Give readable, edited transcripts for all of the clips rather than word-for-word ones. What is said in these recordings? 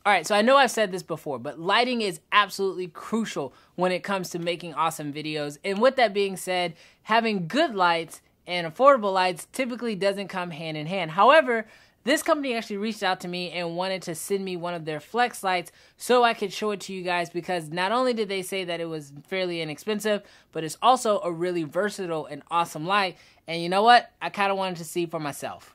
Alright, so I know I've said this before, but lighting is absolutely crucial when it comes to making awesome videos. And with that being said, having good lights and affordable lights typically doesn't come hand in hand. However, this company actually reached out to me and wanted to send me one of their flex lights so I could show it to you guys, because not only did they say that it was fairly inexpensive, but it's also a really versatile and awesome light. And you know what? I kind of wanted to see for myself.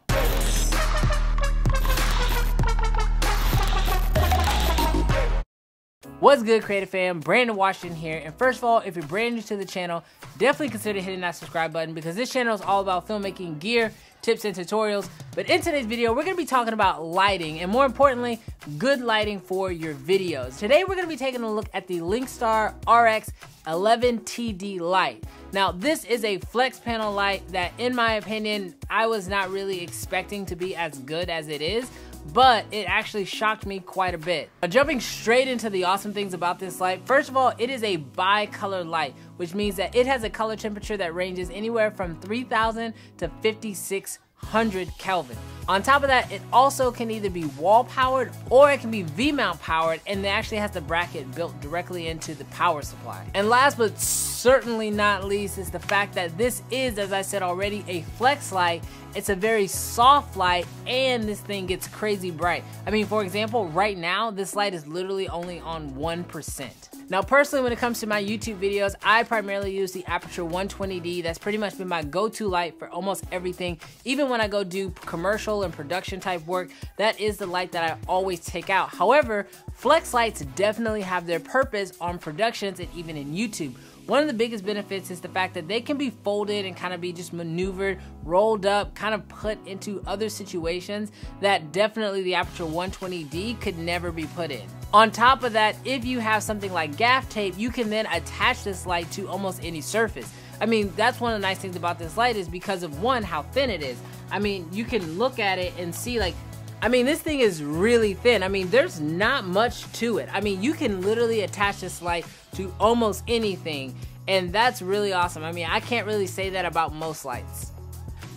What's good, creative fam? Brandon Washington here. And first of all, if you're brand new to the channel, definitely consider hitting that subscribe button, because this channel is all about filmmaking gear, tips, and tutorials. But in today's video, we're going to be talking about lighting, and more importantly, good lighting for your videos. Today, we're going to be taking a look at the Linkstar RX-11TD light. Now, this is a flex panel light that, in my opinion, I was not really expecting to be as good as it is, but it actually shocked me quite a bit. Now, jumping straight into the awesome things about this light, first of all, it is a bi-color light, which means that it has a color temperature that ranges anywhere from 3000 to 5600 Kelvin. On top of that, it also can either be wall powered or it can be V-mount powered, and it actually has the bracket built directly into the power supply. And last but certainly not least is the fact that this is, as I said already, a flex light. It's a very soft light, and this thing gets crazy bright. I mean, for example, right now, this light is literally only on 1%. Now, personally, when it comes to my YouTube videos, I primarily use the Aperture 120D. That's pretty much been my go-to light for almost everything. Even when I go do commercial and production type work, that is the light that I always take out. However, flex lights definitely have their purpose on productions and even in YouTube. One of the biggest benefits is the fact that they can be folded and kind of be just maneuvered, rolled up, kind of put into other situations that definitely the Aperture 120D could never be put in. On top of that, if you have something like gaff tape, you can then attach this light to almost any surface. I mean, that's one of the nice things about this light, is because of, one, how thin it is. I mean, you can look at it and see, like, I mean, this thing is really thin. I mean, there's not much to it. I mean, you can literally attach this light to almost anything, and that's really awesome. I mean, I can't really say that about most lights.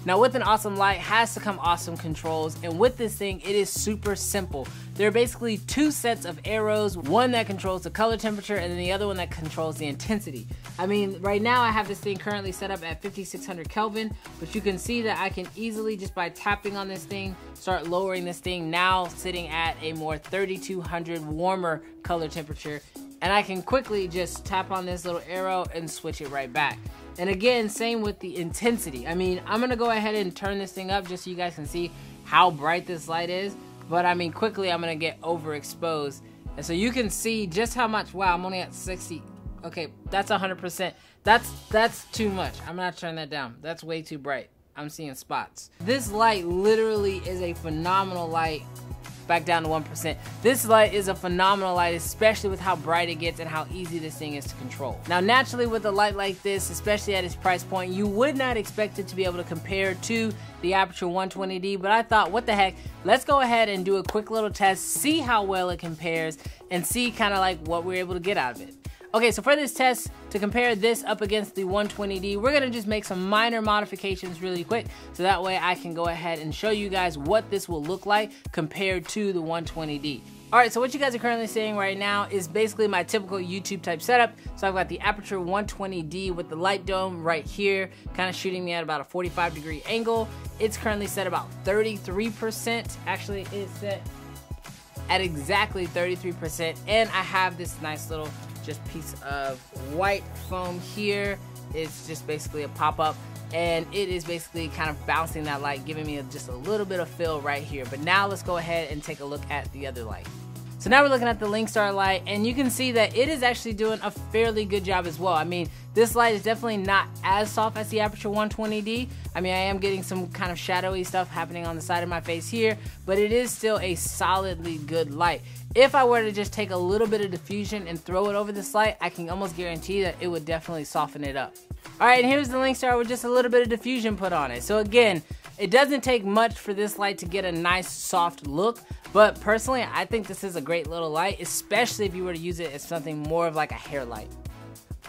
Now, with an awesome light has to come awesome controls, and with this thing, it is super simple. There are basically two sets of arrows, one that controls the color temperature and then the other one that controls the intensity. I mean, right now I have this thing currently set up at 5600 Kelvin, but you can see that I can easily, just by tapping on this thing, start lowering this thing, now sitting at a more 3200 warmer color temperature, and I can quickly just tap on this little arrow and switch it right back. And again, same with the intensity. I mean, I'm gonna go ahead and turn this thing up just so you guys can see how bright this light is. But I mean, quickly I'm gonna get overexposed. And so you can see just how much, wow, I'm only at 60. Okay, that's 100%. That's too much. I'm gonna turn that down. That's way too bright. I'm seeing spots. This light literally is a phenomenal light. Back down to 1%. This light is a phenomenal light, especially with how bright it gets and how easy this thing is to control. Now, naturally, with a light like this, especially at its price point, you would not expect it to be able to compare to the Aperture 120D, but I thought, what the heck, let's go ahead and do a quick little test, see how well it compares, and see kind of like what we're able to get out of it. Okay, so for this test, to compare this up against the 120D, we're gonna just make some minor modifications really quick, so that way I can go ahead and show you guys what this will look like compared to the 120D. Alright, so what you guys are currently seeing right now is basically my typical YouTube type setup. So I've got the Aperture 120D with the light dome right here, kind of shooting me at about a 45-degree angle. It's currently set about 33%. Actually, it's set at exactly 33%, and I have this nice little just piece of white foam here. It's just basically a pop-up, and it is basically kind of bouncing that light, giving me just a little bit of fill right here. But now let's go ahead and take a look at the other light. So now we're looking at the Linkstar light, and you can see that it is actually doing a fairly good job as well. I mean, this light is definitely not as soft as the Aperture 120D. I mean, I am getting some kind of shadowy stuff happening on the side of my face here, but it is still a solidly good light. If I were to just take a little bit of diffusion and throw it over this light, I can almost guarantee that it would definitely soften it up. Alright, and here's the Linkstar with just a little bit of diffusion put on it. So again, it doesn't take much for this light to get a nice soft look, but personally, I think this is a great little light, especially if you were to use it as something more of like a hair light.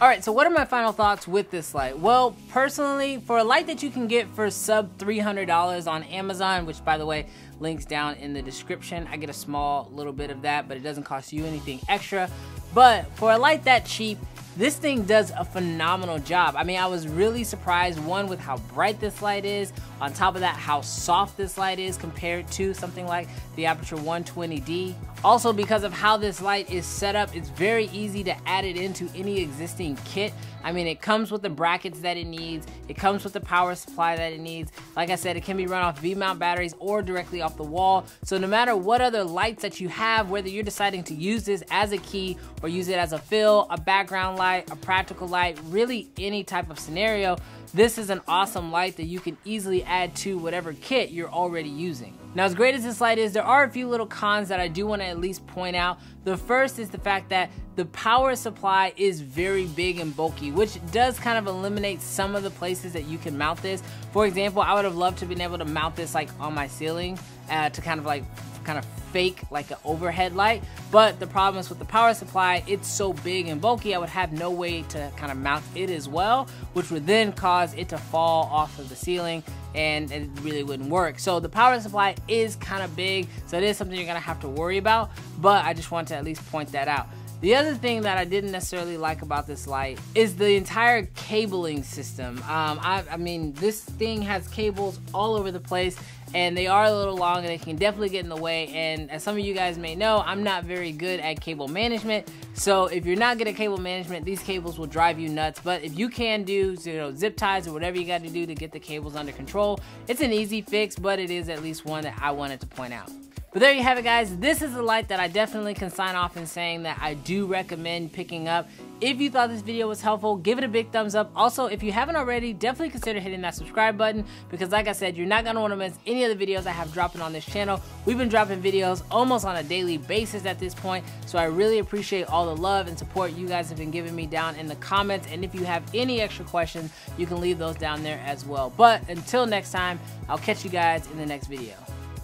Alright, so what are my final thoughts with this light? Well, personally, for a light that you can get for sub $300 on Amazon, which by the way, links down in the description. I get a small little bit of that, but it doesn't cost you anything extra. But for a light that cheap, this thing does a phenomenal job. I mean, I was really surprised, one, with how bright this light is. On top of that, how soft this light is compared to something like the Aperture 120D. Also, because of how this light is set up, it's very easy to add it into any existing kit. I mean, it comes with the brackets that it needs. It comes with the power supply that it needs. Like I said, it can be run off V-mount batteries or directly off the wall. So no matter what other lights that you have, whether you're deciding to use this as a key or use it as a fill, a background light, a practical light, really any type of scenario, this is an awesome light that you can easily add to whatever kit you're already using. Now, as great as this light is, there are a few little cons that I do want to at least point out. The first is the fact that the power supply is very big and bulky, which does kind of eliminate some of the places that you can mount this. For example, I would have loved to have been able to mount this like on my ceiling to kind of fake like an overhead light, but the problem is with the power supply, it's so big and bulky, I would have no way to kind of mount it as well, which would then cause it to fall off of the ceiling and it really wouldn't work. So the power supply is kind of big, so it is something you're gonna have to worry about, but I just want to at least point that out. The other thing that I didn't necessarily like about this light is the entire cabling system. I mean, this thing has cables all over the place and they are a little long and they can definitely get in the way. And as some of you guys may know, I'm not very good at cable management. So if you're not good at cable management, these cables will drive you nuts. But if you can do, zip ties or whatever you got to do to get the cables under control, it's an easy fix, but it is at least one that I wanted to point out. But there you have it, guys. This is a light that I definitely can sign off in saying that I do recommend picking up. If you thought this video was helpful, give it a big thumbs up. Also, if you haven't already, definitely consider hitting that subscribe button because like I said, you're not going to want to miss any of the videos I have dropping on this channel. We've been dropping videos almost on a daily basis at this point, so I really appreciate all the love and support you guys have been giving me down in the comments. And if you have any extra questions, you can leave those down there as well. But until next time, I'll catch you guys in the next video.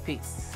Peace.